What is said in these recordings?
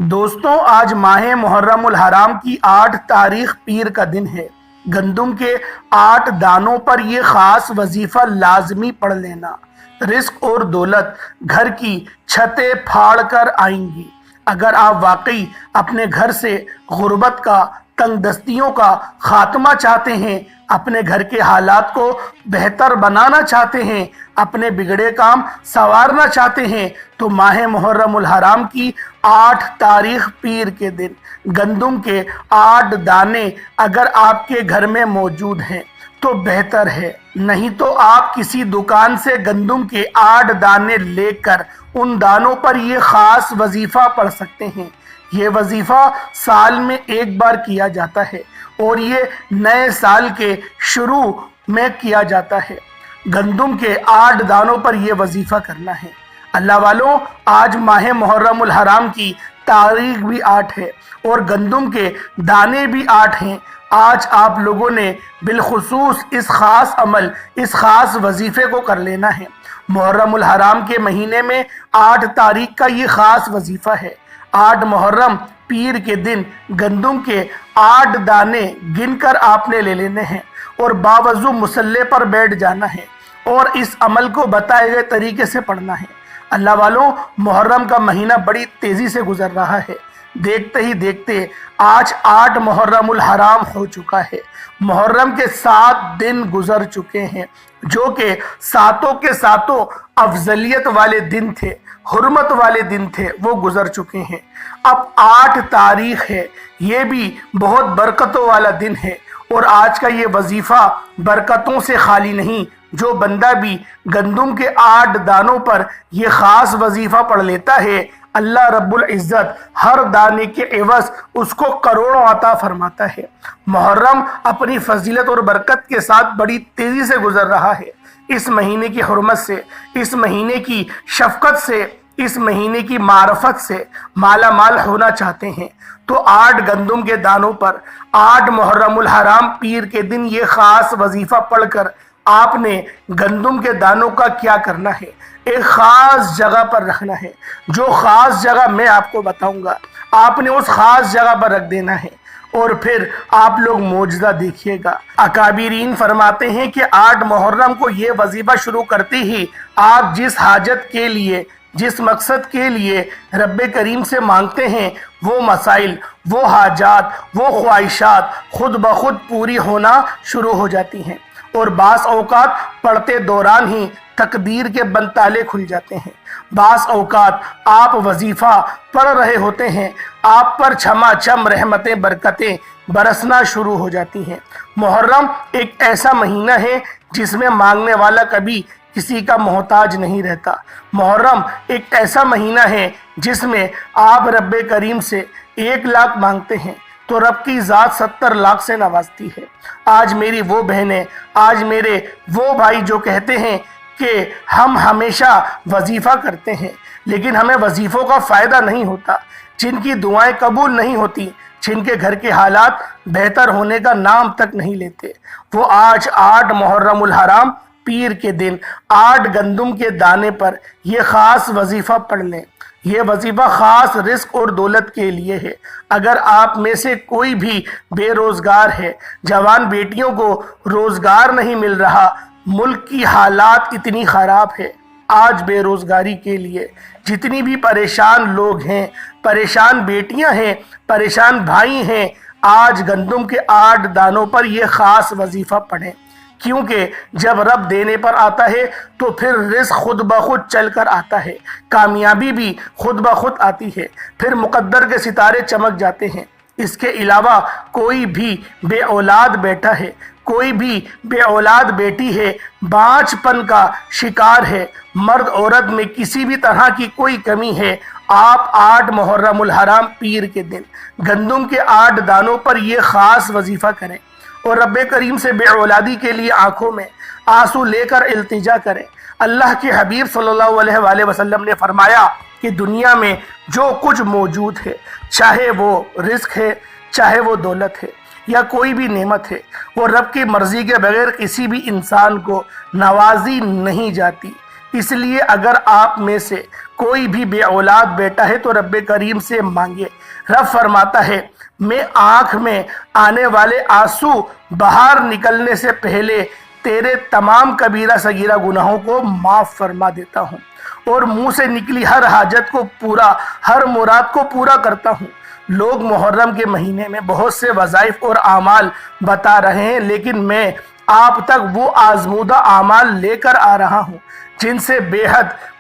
دوستوں، آج ماہ محرم الحرام کی 8 تاریخ پیر کا دن ہے۔ گندم کے 8 دانوں پر یہ خاص وظیفہ لازمی پڑھ لینا۔ رزق اور دولت گھر کی چھتیں پھاڑ کر آئیں گی۔ اگر آپ واقعی اپنے گھر سے غربت کا، تنگ دستیوں کا خاتمہ چاہتے ہیں، اپنے گھر کے حالات کو بہتر بنانا چاہتے ہیں، اپنے بگڑے کام سنوارنا چاہتے ہیں، تو ماہ محرم الحرام کی 8 تاریخ پیر کے دن گندم کے 8 دانے اگر آپ کے گھر میں موجود ہیں تو بہتر ہے، نہیں تو آپ کسی دکان سے گندم کے 8 دانے لے کر ان دانوں پر یہ خاص وظیفہ پڑھ سکتے ہیں۔ یہ وظیفہ سال میں ایک بار کیا جاتا ہے اور یہ نئے سال کے شروع میں کیا جاتا ہے۔ گندم کے 8 دانوں پر یہ وظیفہ کرنا ہے۔ اللہ والوں، آج ماہ محرم الحرام کی تاریخ بھی 8 ہے اور گندم کے دانے بھی 8 ہیں۔ آج آپ لوگوں نے بالخصوص اس خاص عمل، اس خاص وظیفے کو کر لینا ہے۔ محرم الحرام کے مہینے میں 8 تاریخ کا یہ خاص وظیفہ ہے۔ 8 محرم پیر کے دن گندم کے 8 دانے گن کر آپ نے لے لینے ہیں اور باوضو مصلے پر بیٹھ جانا ہے اور اس عمل کو بتائے گئے طریقے سے پڑھنا ہے۔ اللہ والوں، محرم کا مہینہ بڑی تیزی سے گزر رہا ہے۔ دیکھتے ہی دیکھتے آج 8 محرم الحرام ہو چکا ہے۔ محرم کے 7 دن گزر چکے ہیں جو کہ ساتوں کے ساتوں افضلیت والے دن تھے، حرمت والے دن تھے، وہ گزر چکے ہیں۔ اب 8 تاریخ ہے، یہ بھی بہت برکتوں والا دن ہے اور آج کا یہ وظیفہ برکتوں سے خالی نہیں۔ جو بندہ بھی گندم کے 8 دانوں پر یہ خاص وظیفہ پڑھ لیتا ہے، اللہ رب العزت ہر دانے کے عوض اس کو کروڑوں عطا فرماتا ہے۔ محرم اپنی فضیلت اور برکت کے ساتھ بڑی تیزی سے گزر رہا ہے۔ اس مہینے کی حرمت سے، اس مہینے کی شفقت سے، اس مہینے کی معرفت سے مالا مال ہونا چاہتے ہیں تو 8 گندم کے دانوں پر 8 محرم الحرام پیر کے دن یہ خاص وظیفہ پڑھ کر آپ نے گندم کے دانوں کا کیا کرنا ہے؟ ایک خاص جگہ پر رکھنا ہے۔ جو خاص جگہ میں آپ کو بتاؤں گا، آپ نے اس خاص جگہ پر رکھ دینا ہے اور پھر آپ لوگ معجزہ دیکھیے گا۔ اکابرین فرماتے ہیں کہ 8 محرم کو یہ وظیفہ شروع کرتے ہی آپ جس حاجت کے لیے، جس مقصد کے لیے رب کریم سے مانگتے ہیں، وہ مسائل، وہ حاجات، وہ خواہشات خود بخود پوری ہونا شروع ہو جاتی ہیں اور بعض اوقات پڑھتے دوران ہی تقدیر کے بند تالے کھل جاتے ہیں۔ بعض اوقات آپ وظیفہ پڑھ رہے ہوتے ہیں، آپ پر چھما چھم رحمتیں، برکتیں برسنا شروع ہو جاتی ہیں۔ محرم ایک ایسا مہینہ ہے جس میں مانگنے والا کبھی کسی کا محتاج نہیں رہتا۔ محرم ایک ایسا مہینہ ہے جس میں آپ رب کریم سے 1 لاکھ مانگتے ہیں تو رب کی ذات 70 لاکھ سے نوازتی ہے۔ آج میری وہ بہنیں، آج میرے وہ بھائی جو کہتے ہیں کہ ہم ہمیشہ وظیفہ کرتے ہیں لیکن ہمیں وظیفوں کا فائدہ نہیں ہوتا، جن کی دعائیں قبول نہیں ہوتی، جن کے گھر کے حالات بہتر ہونے کا نام تک نہیں لیتے، وہ آج 8 محرم الحرام پیر کے دن 8 گندم کے دانے پر یہ خاص وظیفہ پڑھ لیں۔ یہ وظیفہ خاص رزق اور دولت کے لیے ہے۔ اگر آپ میں سے کوئی بھی بے روزگار ہے، جوان بیٹیوں کو روزگار نہیں مل رہا، ملک کی حالات اتنی خراب ہے، آج بے روزگاری کے لیے جتنی بھی پریشان لوگ ہیں، پریشان بیٹیاں ہیں، پریشان بھائی ہیں، آج گندم کے 8 دانوں پر یہ خاص وظیفہ پڑھیں، کیونکہ جب رب دینے پر آتا ہے تو پھر رزق خود بخود چل کر آتا ہے، کامیابی بھی خود بخود آتی ہے، پھر مقدر کے ستارے چمک جاتے ہیں۔ اس کے علاوہ کوئی بھی بے اولاد بیٹا ہے، کوئی بھی بے اولاد بیٹی ہے، بانجھ پن کا شکار ہے، مرد عورت میں کسی بھی طرح کی کوئی کمی ہے، آپ 8 محرم الحرام پیر کے دن گندم کے 8 دانوں پر یہ خاص وظیفہ کریں اور رب کریم سے بے اولادی کے لیے آنکھوں میں آنسو لے کر التجا کریں۔ اللہ کے حبیب صلی اللہ علیہ وآلہ وسلم نے فرمایا کہ دنیا میں جو کچھ موجود ہے، چاہے وہ رزق ہے، چاہے وہ دولت ہے یا کوئی بھی نعمت ہے، وہ رب کی مرضی کے بغیر کسی بھی انسان کو نوازی نہیں جاتی۔ اس لیے اگر آپ میں سے کوئی بھی بے اولاد بیٹا ہے تو رب کریم سے مانگے۔ رب فرماتا ہے میں آنکھ میں آنے والے آنسو باہر نکلنے سے پہلے تیرے تمام کبیرہ صغیرہ گناہوں کو معاف فرما دیتا ہوں اور منہ سے نکلی ہر حاجت کو پورا، ہر مراد کو پورا کرتا ہوں۔ لوگ محرم کے مہینے میں بہت سے وظائف اور اعمال بتا رہے ہیں، لیکن میں آپ تک وہ آزمودہ اعمال لے کر آ رہا ہوں جن سے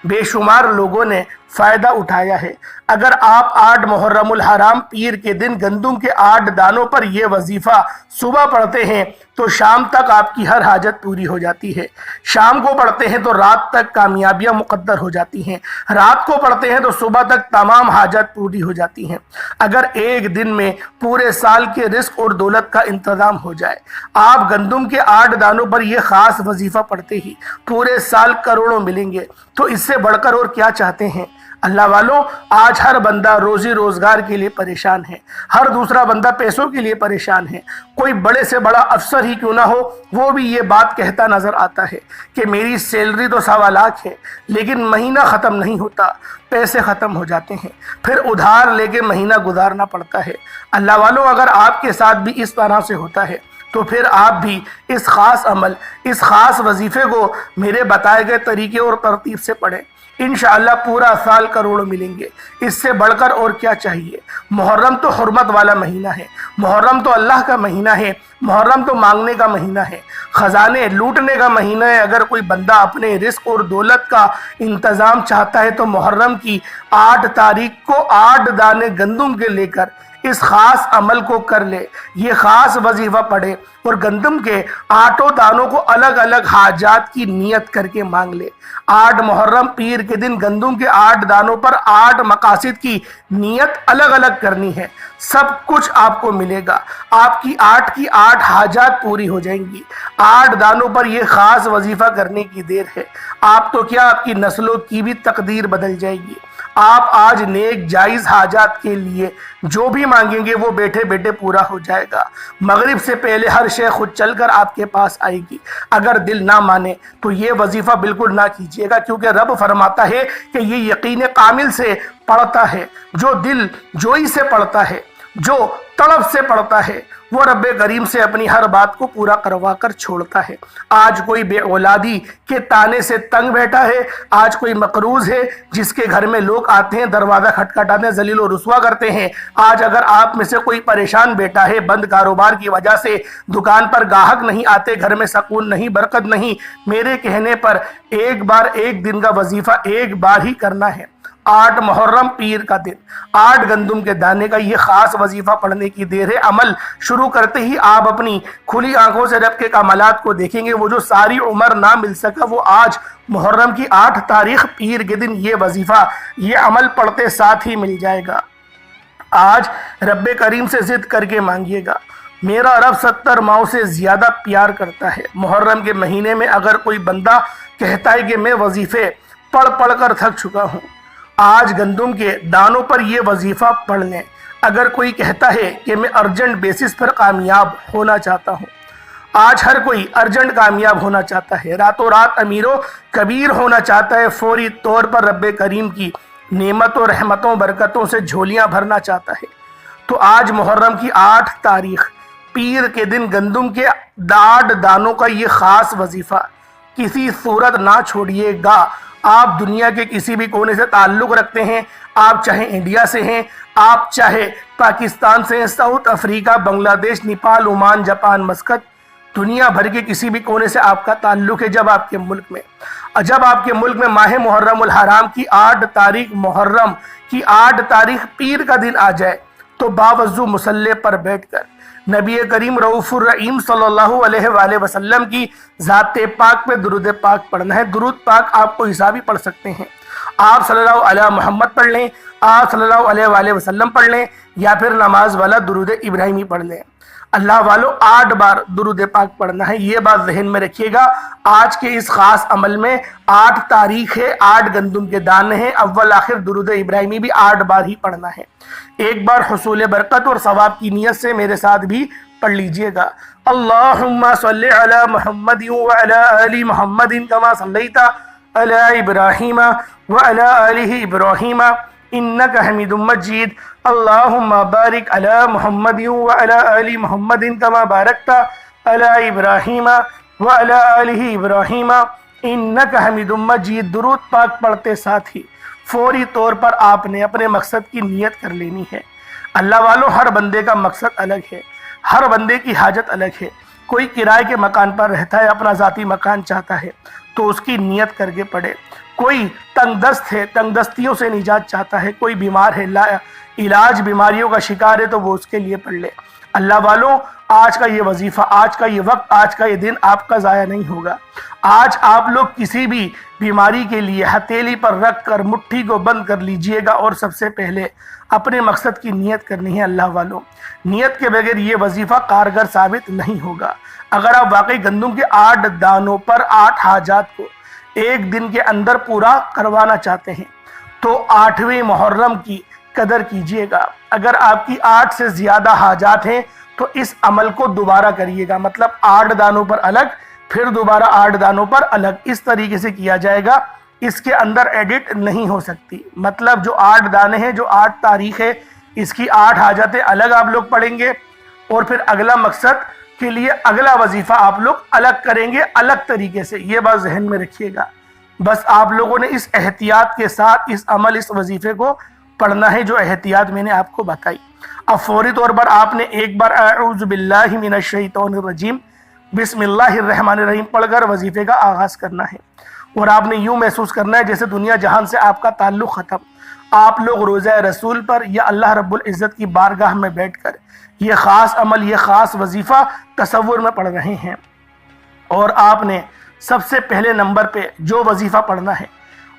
بے شمار لوگوں نے فائدہ اٹھایا ہے۔ اگر آپ 8 محرم الحرام پیر کے دن گندم کے 8 دانوں پر یہ وظیفہ صبح پڑھتے ہیں تو شام تک آپ کی ہر حاجت پوری ہو جاتی ہے۔ شام کو پڑھتے ہیں تو رات تک کامیابیاں مقدر ہو جاتی ہیں، رات کو پڑھتے ہیں تو صبح تک تمام حاجت پوری ہو جاتی ہیں۔ اگر ایک دن میں پورے سال کے رزق اور دولت کا انتظام ہو جائے، آپ گندم کے 8 دانوں پر یہ خاص وظیفہ پڑھتے ہی پورے سال کروڑوں ملیں گے، تو اس سے بڑھ کر اور کیا چاہتے ہیں؟ اللہ والوں، آج ہر بندہ روزی روزگار کے لیے پریشان ہے، ہر دوسرا بندہ پیسوں کے لیے پریشان ہے۔ کوئی بڑے سے بڑا افسر ہی کیوں نہ ہو، وہ بھی یہ بات کہتا نظر آتا ہے کہ میری سیلری تو 1.25 لاکھ ہے لیکن مہینہ ختم نہیں ہوتا، پیسے ختم ہو جاتے ہیں، پھر ادھار لے کے مہینہ گزارنا پڑتا ہے۔ اللہ والوں، اگر آپ کے ساتھ بھی اس طرح سے ہوتا ہے تو پھر آپ بھی اس خاص عمل، اس خاص وظیفے کو میرے بتائے گئے طریقے اور ترتیب سے پڑھیں، انشاءاللہ پورا سال کروڑوں ملیں گے۔ اس سے بڑھ کر اور کیا چاہیے؟ محرم تو حرمت والا مہینہ ہے، محرم تو اللہ کا مہینہ ہے، محرم تو مانگنے کا مہینہ ہے، خزانے لوٹنے کا مہینہ ہے۔ اگر کوئی بندہ اپنے رزق اور دولت کا انتظام چاہتا ہے تو محرم کی 8 تاریخ کو 8 دانے گندم کے لے کر اس خاص عمل کو کر لے، یہ خاص وظیفہ پڑھے اور گندم کے 8 دانوں کو الگ الگ حاجات کی نیت کر کے مانگ لے۔ 8 محرم پیر کے دن گندم کے 8 دانوں پر 8 مقاصد کی نیت الگ الگ کرنی ہے، سب کچھ آپ کو ملے گا، آپ کی 8 کی 8 حاجات پوری ہو جائیں گی۔ 8 دانوں پر یہ خاص وظیفہ کرنے کی دیر ہے، آپ تو کیا آپ کی نسلوں کی بھی تقدیر بدل جائے گی۔ آپ آج نیک جائز حاجات کے لیے جو بھی مانگیں گے وہ بیٹھے بیٹھے پورا ہو جائے گا۔ مغرب سے پہلے ہر شے خود چل کر آپ کے پاس آئے گی۔ اگر دل نہ مانے تو یہ وظیفہ بالکل نہ کیجیے گا، کیونکہ رب فرماتا ہے کہ یہ یقین کامل سے پڑھتا ہے، جو دل جوئی سے پڑھتا ہے، جو طلب سے پڑھتا ہے، وہ رب کریم سے اپنی ہر بات کو پورا کروا کر چھوڑتا ہے۔ آج کوئی بے اولادی کے تانے سے تنگ بیٹھا ہے، آج کوئی مقروض ہے جس کے گھر میں لوگ آتے ہیں دروازہ کھٹکھٹاتے ہیں، ذلیل و رسوا کرتے ہیں۔ آج اگر آپ میں سے کوئی پریشان بیٹھا ہے، بند کاروبار کی وجہ سے دکان پر گاہک نہیں آتے، گھر میں سکون نہیں، برکت نہیں، میرے کہنے پر ایک دن کا وظیفہ ایک بار ہی کرنا ہے۔ 8 محرم پیر کا دن 8 گندم کے دانے کا یہ خاص وظیفہ پڑھنے کی دیر ہے۔ عمل شروع کرتے ہی آپ اپنی کھلی آنکھوں سے رب کے کمالات کو دیکھیں گے۔ وہ جو ساری عمر نہ مل سکا وہ آج محرم کی 8 تاریخ پیر کے دن یہ وظیفہ، یہ عمل پڑھتے ساتھ ہی مل جائے گا۔ آج رب کریم سے ضد کر کے مانگیے گا۔ میرا رب 70 ماؤں سے زیادہ پیار کرتا ہے۔ محرم کے مہینے میں اگر کوئی بندہ کہتا ہے کہ میں وظیفے پڑھ کر تھک چکا ہوں، آج گندم کے دانوں پر یہ وظیفہ پڑھ لیں۔ اگر کوئی کہتا ہے کہ میں ارجنٹ بیسس پر کامیاب ہونا چاہتا ہوں، آج ہر کوئی ارجنٹ کامیاب ہونا چاہتا ہے، راتوں رات امیر و کبیر ہونا چاہتا ہے، فوری طور پر رب کریم کی نعمتوں، رحمتوں، برکتوں سے جھولیاں بھرنا چاہتا ہے، تو آج محرم کی 8 تاریخ پیر کے دن گندم کے 8 دانوں کا یہ خاص وظیفہ کسی صورت نہ چھوڑیے گا۔ آپ دنیا کے کسی بھی کونے سے تعلق رکھتے ہیں، آپ چاہے انڈیا سے ہیں، آپ چاہے پاکستان سے ہیں، ساؤتھ افریقہ، بنگلہ دیش، نیپال، عمان، جاپان، مسقط، دنیا بھر کے کسی بھی کونے سے آپ کا تعلق ہے، جب آپ کے ملک میں ماہ محرم الحرام کی 8 تاریخ محرم کی 8 تاریخ پیر کا دن آ جائے تو باوضو مصلی پر بیٹھ کر نبی کریم رؤوف الرحیم صلی اللہ علیہ وآلہ وسلم کی ذات پاک پہ درود پاک پڑھنا ہے۔ درود پاک آپ کو حسابی پڑھ سکتے ہیں، آپ صلی اللہ علیہ محمد پڑھ لیں، آپ صلی اللہ علیہ وآلہ وسلم پڑھ لیں، یا پھر نماز والا درود ابراہیمی پڑھ لیں۔ اللہ والو 8 بار درود پاک پڑھنا ہے، یہ بات ذہن میں رکھیے گا۔ آج کے اس خاص عمل میں 8 تاریخ ہے، 8 گندم کے دانے ہیں، اول آخر درود ابراہیمی بھی 8 بار ہی پڑھنا ہے۔ ایک بار حصول برکت اور ثواب کی نیت سے میرے ساتھ بھی پڑھ لیجئے گا۔ اللہم صلی علی محمد وعلی آل محمد کما صلیت अला इब्राहीम व अला आलिहि इब्राहीम इन्नका हमीदुम मजीद। अल्लाहुम्मा बारिक अला मुहम्मदिन व अला आलि मुहम्मदिन कमा बारकता अला इब्राहीम व अला आलिहि इब्राहीम इन्नका हमीदुम मजीद। दुरूद पाक पढ़ते साथ ही फौरी तौर पर आपने अपने मकसद की नियत कर लेनी है। अल्लाह वालों, हर बंदे का मकसद अलग है, हर बंदे की हाजत अलग है। कोई किराए के मकान पर रहता है, अपना ज़ाती मकान चाहता है तो उसकी नियत करके पढ़े। कोई तंगदस्त है, तंगदस्तियों से निजात चाहता है। कोई बीमार है, ला इलाज बीमारियों का शिकार है तो वो उसके लिए पढ़ ले। अल्लाह वालों, आज का ये वजीफ़ा, आज का ये वक्त, आज का ये दिन आपका ज़ाया नहीं होगा। आज आप लोग किसी भी बीमारी के लिए हथेली पर रख कर मुट्ठी को बंद कर लीजिएगा और सबसे पहले अपने मकसद की नियत करनी है। अल्लाह वालों, नियत के बगैर ये वजीफ़ा कारगर साबित नहीं होगा। अगर आप वाकई गंदम के 8 दानों पर 8 हाजात को एक दिन के अंदर पूरा करवाना चाहते हैं तो 8वें मुहर्रम की कदर कीजिएगा। अगर आपकी 8 से ज़्यादा हाजात हैं तो इस अमल को दोबारा करिएगा, मतलब 8 दानों पर अलग, फिर दोबारा 8 दानों पर अलग, इस तरीके से किया जाएगा। इसके अंदर एडिट नहीं हो सकती। मतलब जो 8 दाने हैं, जो 8 तारीख है, इसकी 8 हाजतें अलग आप लोग पढ़ेंगे और फिर अगला मकसद के लिए अगला वजीफ़ा आप लोग अलग करेंगे, अलग तरीके से। ये बात जहन में रखिएगा। बस आप लोगों ने इस एहतियात के साथ इस अमल, इस वजीफ़े को पढ़ना है जो एहतियात मैंने आपको बताई। अब फौरी तौर पर आपने एक बार अऊज़ु बिल्लाहि मिनश शैतानिर रजीम बिस्मिल्लाहिर्रहमानिर्रहीम पढ़कर वजीफ़े का आगाज़ करना है और आपने यूँ महसूस करना है जैसे दुनिया जहान से आपका ताल्लुक़ ख़त्म। आप लोग रोज़ा रसूल पर या अल्लाह रब्बुल इज़्ज़त की बारगाह में बैठकर ये ख़ास अमल, ये ख़ास वजीफ़ा तसव्वुर में पढ़ रहे हैं। और आपने सबसे पहले नंबर पे जो वजीफ़ा पढ़ना है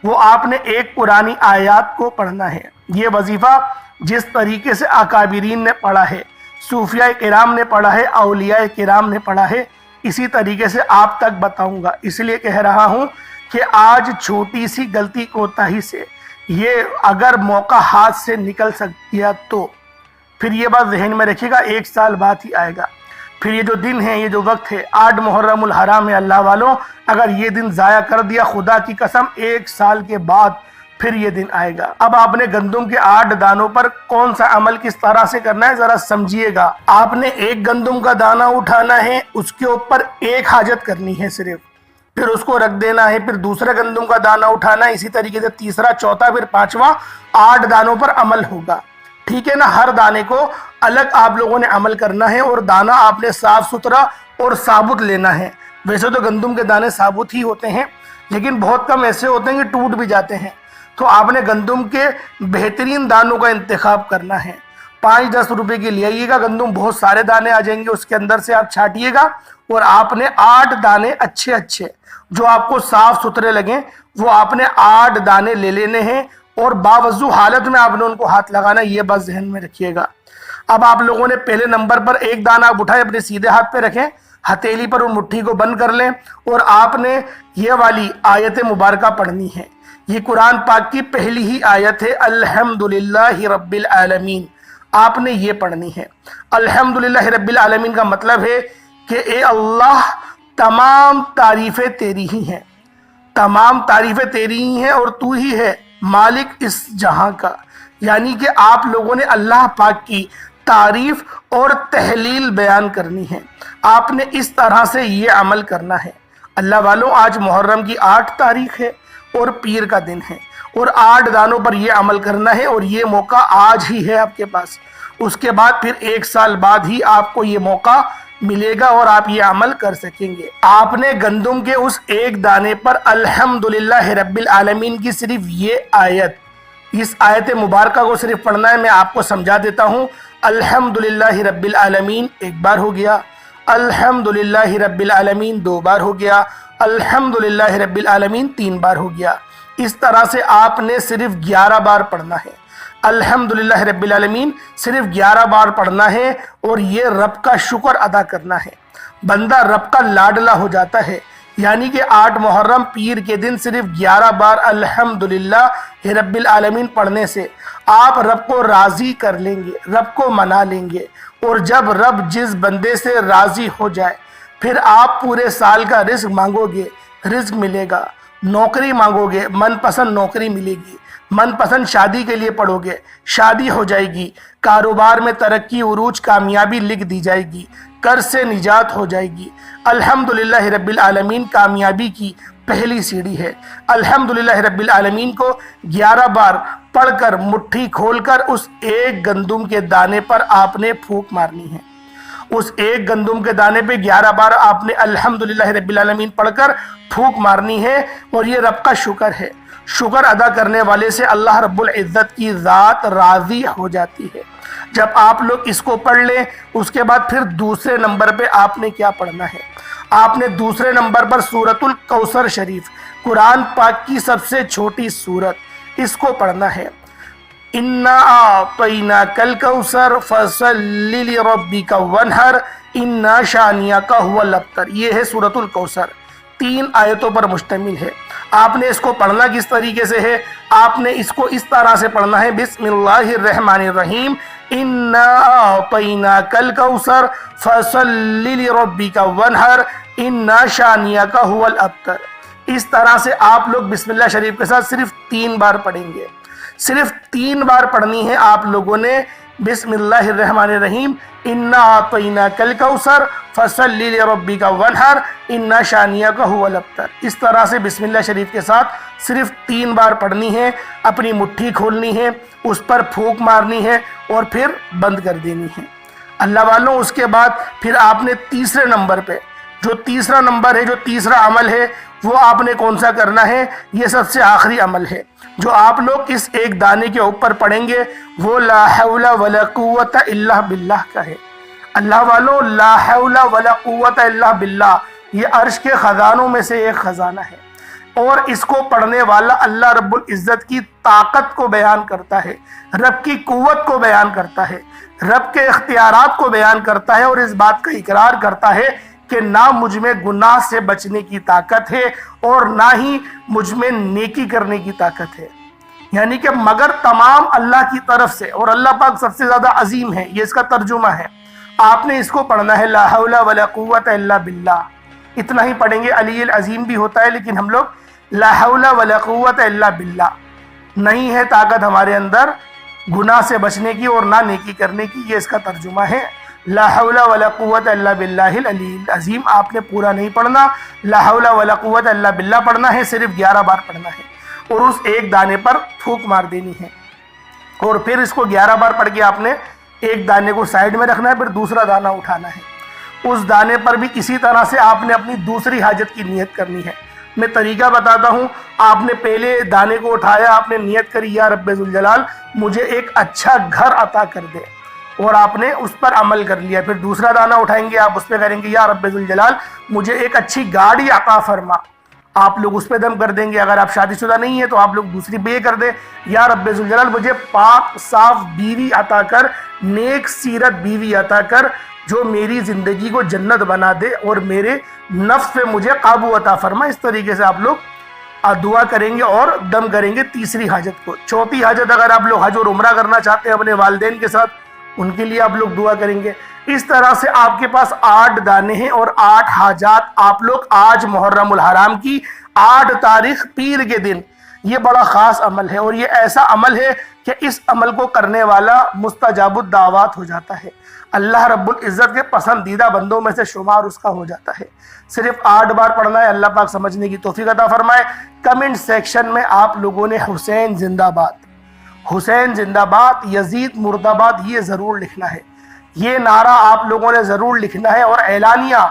वो आपने एक पुरानी आयत को पढ़ना है। ये वजीफ़ा जिस तरीके से अकाबिरीन ने पढ़ा है, सूफिया किराम ने पढ़ा है, औलिया किराम ने पढ़ा है, इसी तरीके से आप तक बताऊंगा। इसलिए कह रहा हूं कि आज छोटी सी गलती कोताही से ये अगर मौका हाथ से निकल गया तो फिर ये बात जहन में रखिएगा, 1 साल बाद ही आएगा। फिर ये जो दिन है, ये जो वक्त है, 8 मुहर्रमुल हराम है, अल्लाह वालों, अगर ये दिन ज़ाया कर दिया, खुदा की कसम 1 साल के बाद फिर ये दिन आएगा। अब आपने गंदम के 8 दानों पर कौन सा अमल किस तरह से करना है ज़रा समझिएगा। आपने एक गंदम का दाना उठाना है, उसके ऊपर 1 हाजत करनी है सिर्फ, फिर उसको रख देना है। फिर दूसरा गंदम का दाना उठाना है, इसी तरीके से तीसरा, चौथा, फिर 5वां, 8 दानों पर अमल होगा। ठीक है ना। हर दाने को अलग आप लोगों ने अमल करना है और दाना आपने साफ सुथरा और साबुत लेना है। वैसे तो गंदम के दाने साबुत ही होते हैं, लेकिन बहुत कम ऐसे होते हैं कि टूट भी जाते हैं। तो आपने गंदम के बेहतरीन दानों का इंतखाब करना है। 5-10 रुपए की ले आइएगा गंदम, बहुत सारे दाने आ जाएंगे, उसके अंदर से आप छाटिएगा और आपने 8 दाने अच्छे अच्छे जो आपको साफ सुथरे लगे वो आपने 8 दाने ले लेने हैं और बावजू हालत में आपने उनको हाथ लगाना है। ये बात जहन में रखिएगा। अब आप लोगों ने पहले नंबर पर 1 दाना आप उठाए, अपने सीधे हाथ पे रखें, हथेली पर उन मुट्ठी को बंद कर लें और आपने ये वाली आयत मुबारका पढ़नी है। ये कुरान पाक की पहली ही आयत है, अल्हम्दुलिल्लाहि रब्बिल आलमीन। आपने ये पढ़नी है। अल्हम्दुलिल्लाहि रब्बिल आलमीन का मतलब है कि ए अल्लाह, तमाम तारीफ़ें तेरी ही हैं, तमाम तारीफ़ें तेरी ही हैं और तू ही है मालिक इस जहां का। यानी कि आप लोगों ने अल्लाह पाक की तारीफ़ और तहलील बयान करनी है। आपने इस तरह से ये अमल करना है। अल्लाह वालों, आज मुहर्रम की 8 तारीख है और पीर का दिन है और 8 दानों पर यह अमल करना है और ये मौका आज ही है आपके पास। उसके बाद फिर 1 साल बाद ही आपको ये मौका मिलेगा और आप ये अमल कर सकेंगे। आपने गंदम के उस 1 दाने पर अल्हम्दुलिल्लाह रब्बिल आलमीन की सिर्फ ये आयत, इस आयत मुबारका को सिर्फ पढ़ना है। मैं आपको समझा देता हूँ। अल्हम्दुलिल्लाह रब्बिल आलमीन 1 बार हो गया, अल्हम्दुलिल्लाह रब्बिल आलमीन 2 बार हो गया, अल्हम्दुलिल्लाह रब्बिल आलमीन 3 बार हो गया। इस तरह से आपने सिर्फ 11 बार पढ़ना है। अल्हम्दुलिल्लाह रब्बिल आलमीन सिर्फ 11 बार पढ़ना है और ये रब का शुक्र अदा करना है। बंदा रब का लाडला हो जाता है। यानी कि 8 मुहर्रम पीर के दिन सिर्फ 11 बार अल्हम्दुलिल्लाह रब्बिल आलमीन पढ़ने से आप रब को राज़ी कर लेंगे, रब को मना लेंगे। और जब रब जिस बंदे से राज़ी हो जाए फिर आप पूरे साल का रिज्क मांगोगे, रिज्क मिलेगा। नौकरी मांगोगे, मनपसंद नौकरी मिलेगी। मनपसंद शादी के लिए पढ़ोगे, शादी हो जाएगी। कारोबार में तरक्की, उरूज, कामयाबी लिख दी जाएगी। कर्ज से निजात हो जाएगी। अल्हम्दुलिल्लाह रब्बिल आलमीन कामयाबी की पहली सीढ़ी है। अल्हम्दुलिल्लाह रब्बिल आलमीन को 11 बार पढ़कर, मुट्ठी खोलकर उस एक गंदुम के दाने पर आपने फूंक मारनी है। उस एक गंदुम के दाने पे 11 बार आपने अल्हम्दुलिल्लाह रब्बिल आलमीन पढ़कर फूंक मारनी है। और ये रब का शुक्र है। शुक्र अदा करने वाले से अल्लाह रब्बुल इज़्ज़त की ज़ात राज़ी हो जाती है। जब आप लोग इसको पढ़ लें, उसके बाद फिर दूसरे नंबर पे आपने क्या पढ़ना है? आपने दूसरे नंबर पर सूरतुल कौसर शरीफ, कुरान पाक की सबसे छोटी सूरत, इसको पढ़ना है। इन्ना आतैना कल कौसर फसल्लि लिरब्बिका वनहर इन्ना शानियाका हुवल अब्तर। ये है सूरतुल कौसर, 3 आयतों पर मुश्तमिल है। आपने इसको पढ़ना किस तरीके से है? आपने इसको इस तरह से पढ़ना है, बिस्मिल्लाहिर्रहमानिर्रहीम, इन्ना आतैना कल कौसर फसल्लि लिरब्बिका वनहर इन्ना शानियाका हुवल अब्तर। इस तरह से आप लोग बिस्मिल्लाह शरीफ के साथ सिर्फ 3 बार पढ़ेंगे। सिर्फ 3 बार पढ़नी है आप लोगों ने बिस्मिल्लाहिर्रहमानिर्रहीम, इन्ना आतैना कल कौसर फसल्लि लिरब्बिका वनहर इन्ना शानियाका हुवल अब्तर। इस तरह से बिस्मिल्लाह शरीफ के साथ सिर्फ 3 बार पढ़नी है। अपनी मुट्ठी खोलनी है, उस पर फूंक मारनी है और फिर बंद कर देनी है। अल्लाह वालों, उसके बाद फिर आपने तीसरे नंबर पे, जो तीसरा नंबर है, जो तीसरा अमल है, वो आपने कौन सा करना है? ये सबसे आखिरी अमल है जो आप लोग इस एक दाने के ऊपर पढ़ेंगे, वो ला हौला वला कुव्वता इल्ला बिल्लाह का है। अल्लाह वालों, ला हौला वला कुव्वता इल्ला बिल्लाह, ये अर्श के खजानों में से एक खजाना है। और इसको पढ़ने वाला अल्लाह रब्बुल इज़्ज़त की ताकत को बयान करता है, रब की कुव्वत को बयान करता है, रब के इख्तियारात को बयान करता है और इस बात का इकरार करता है कि ना मुझ में गुनाह से बचने की ताकत है और ना ही मुझ में नेकी करने की ताकत है। यानी कि मगर तमाम अल्लाह की तरफ से, और अल्लाह पाक सबसे ज़्यादा अजीम है, ये इसका तर्जुमा है। आपने इसको पढ़ना है, ला हौला वला कुव्वता इल्ला बिल्लाह। इतना ही पढ़ेंगे, अलील अजीम भी होता है, लेकिन हम लोग ला हौला वला कुव्वता इल्ला बिल्लाह, नहीं है ताकत हमारे अंदर गुनाह से बचने की और ना नेकी करने की। ये इसका तर्जुमा है, ला हौला वला कुव्वता इल्ला बिल्लाहिल अलील अजीम। आपने पूरा नहीं पढ़ना, ला हौला वला कुव्वता इल्ला बिल्लाह पढ़ना है, सिर्फ 11 बार पढ़ना है और उस एक दाने पर फूंक मार देनी है। और फिर इसको 11 बार पढ़ के आपने एक दाने को साइड में रखना है, फिर दूसरा दाना उठाना है। उस दाने पर भी इसी तरह से आपने अपनी दूसरी हाजत की नियत करनी है। मैं तरीका बताता हूँ। आपने पहले दाने को उठाया, आपने नियत करी, या रब्बे ज़ुल जलाल मुझे एक अच्छा घर अता कर दे, और आपने उस पर अमल कर लिया। फिर दूसरा दाना उठाएंगे, आप उस पर करेंगे, या रब्बे ज़ुल जलाल मुझे एक अच्छी गाड़ी अता फरमा, आप लोग उस पर दम कर देंगे। अगर आप शादीशुदा नहीं है तो आप लोग दूसरी पे कर दे, या रब्बे ज़ुल जलाल मुझे पाक साफ बीवी अता कर, नेक सीरत बीवी अता कर, जो मेरी ज़िंदगी को जन्नत बना दे और मेरे नफ्स पे मुझे काबू अता फरमा। इस तरीके से आप लोग दुआ करेंगे और दम करेंगे तीसरी हाजत को। चौथी हाजत, अगर आप लोग हज और उम्रा करना चाहते हैं अपने वालिदैन के साथ, उनके लिए आप लोग दुआ करेंगे। इस तरह से आपके पास 8 दाने हैं और 8 हाजात आप लोग आज मुहर्रमुल हराम की 8 तारीख पीर के दिन, ये बड़ा ख़ास अमल है और ये ऐसा अमल है कि इस अमल को करने वाला मुस्तजाबुद दावात हो जाता है, अल्लाह रब्बुल इज़्ज़त के पसंदीदा बंदों में से शुमार उसका हो जाता है। सिर्फ 8 बार पढ़ना है। अल्लाह पाक समझने की तौफीक अता फरमाए। कमेंट सेक्शन में आप लोगों ने हुसैन जिंदाबाद, हुसैन जिंदाबाद, यजीद मुर्दाबाद ये ज़रूर लिखना है। ये नारा आप लोगों ने ज़रूर लिखना है और एलानिया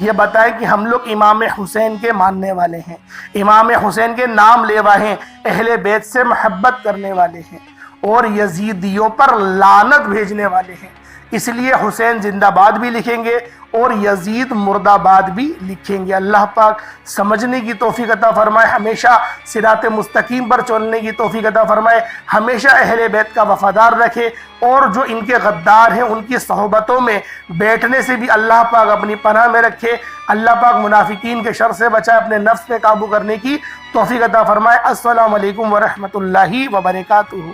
ये बताएं कि हम लोग इमाम हुसैन के मानने वाले हैं, इमाम हुसैन के नाम लेवा हैं, अहले बैत से मोहब्बत करने वाले हैं और यजीदियों पर लानत भेजने वाले हैं। इसलिए हुसैन जिंदाबाद भी लिखेंगे और यजीद मुर्दाबाद भी लिखेंगे। अल्लाह पाक समझने की तौफीक अता फरमाए, हमेशा सिरात मुस्तकीम पर चलने की तौफीक अता फरमाए, हमेशा अहले बैत का वफादार रखे और जो इनके गद्दार हैं उनकी सोहबतों में बैठने से भी अल्लाह पाक अपनी पनाह में रखे। अल्लाह पाक मुनाफिकीन के शर से बचाए, अपने नफ्स पे काबू करने की तौफीक अता फरमाए। अस्सलामु अलैकुम व रहमतुल्लाहि व बरकातुहू।